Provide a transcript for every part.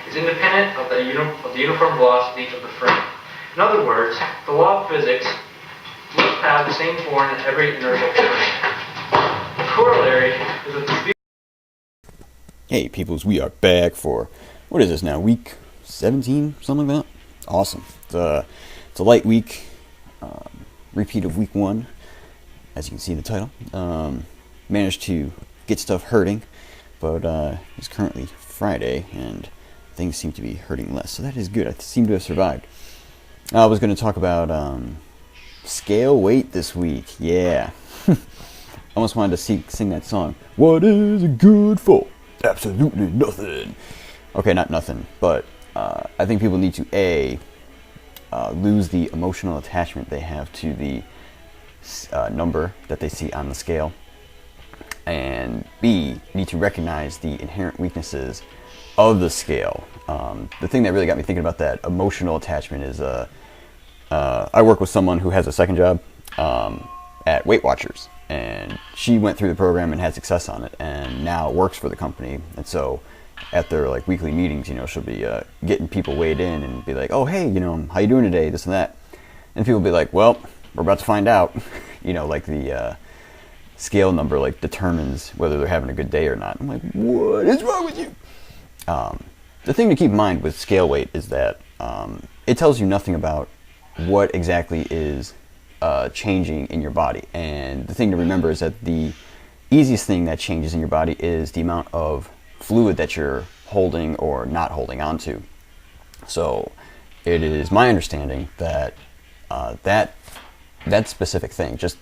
is independent of the uniform velocity of the frame. In other words, the law of physics must have the same form in every inertial frame. The corollary is that the speed. Hey peoples, we are back for, what is this now, week 17, something like that? Awesome. It's a light week, repeat of week 1, as you can see in the title. Managed to get stuff hurting, but it's currently Friday, and things seem to be hurting less, so that is good. I seem to have survived. I was going to talk about scale weight this week. Yeah. I almost wanted to sing that song. What is it good for? Absolutely nothing. Okay, not nothing, but I think people need to lose the emotional attachment they have to the number that they see on the scale, and B, need to recognize the inherent weaknesses of the scale. The thing that really got me thinking about that emotional attachment is I work with someone who has a second job at Weight Watchers, and she went through the program and had success on it, and now works for the company. And so at their like weekly meetings, she'll be getting people weighed in and be like, oh hey, how you doing today, this and that, and people will be like, well, we're about to find out. Like the scale number like determines whether they're having a good day or not. I'm like, what is wrong with you? The thing to keep in mind with scale weight is that it tells you nothing about what exactly is changing in your body. And the thing to remember is that the easiest thing that changes in your body is the amount of fluid that you're holding or not holding onto. So it is my understanding that that specific thing, just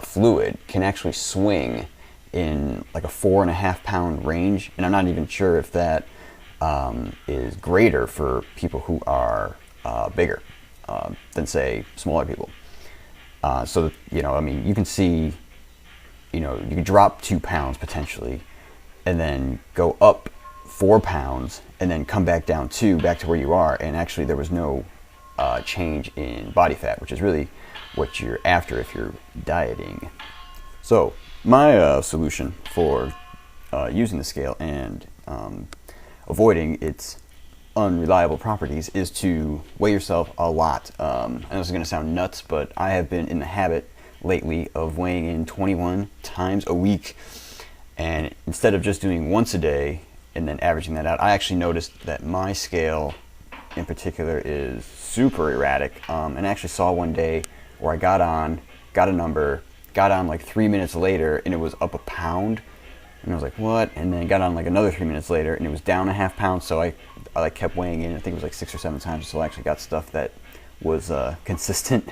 fluid, can actually swing in like a 4.5 pound range, and I'm not even sure if that is greater for people who are bigger than say smaller people. So you can see, you can drop 2 pounds potentially, and then go up 4 pounds, and then come back down 2, back to where you are, and actually there was no change in body fat, which is really what you're after if you're dieting. So my solution for using the scale and avoiding its unreliable properties is to weigh yourself a lot. I know this is going to sound nuts, but I have been in the habit lately of weighing in 21 times a week, and instead of just doing once a day and then averaging that out, I actually noticed that my scale in particular is super erratic, and I actually saw one day where I got a number, got on like 3 minutes later, and it was up a pound. And I was like, what? And then got on like another 3 minutes later, and it was down a half pound. So I like kept weighing in. I think it was like 6 or 7 times until I actually got stuff that was consistent.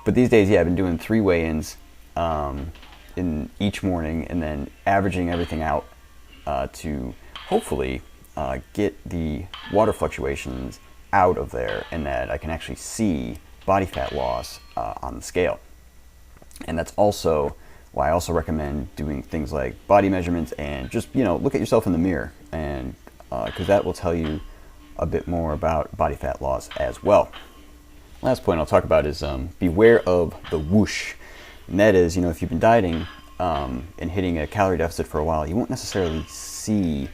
But these days, I've been doing 3 weigh-ins in each morning, and then averaging everything out to hopefully get the water fluctuations out of there, and that I can actually see body fat loss on the scale. And that's also why I also recommend doing things like body measurements and just, look at yourself in the mirror, and because that will tell you a bit more about body fat loss as well. Last point I'll talk about is beware of the whoosh. And that is, if you've been dieting and hitting a calorie deficit for a while, you won't necessarily see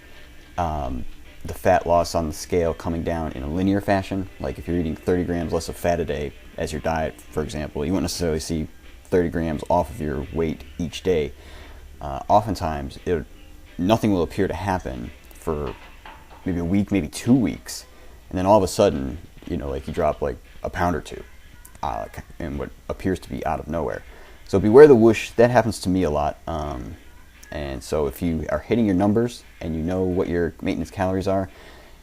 the fat loss on the scale coming down in a linear fashion. Like if you're eating 30 grams less of fat a day as your diet, for example, you won't necessarily see 30 grams off of your weight each day. Oftentimes, nothing will appear to happen for maybe a week, maybe 2 weeks, and then all of a sudden, like you drop like a pound or 2 in what appears to be out of nowhere. So beware the whoosh. That happens to me a lot. And so if you are hitting your numbers and you know what your maintenance calories are,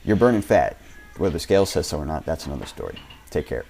you're burning fat. Whether the scale says so or not, that's another story. Take care.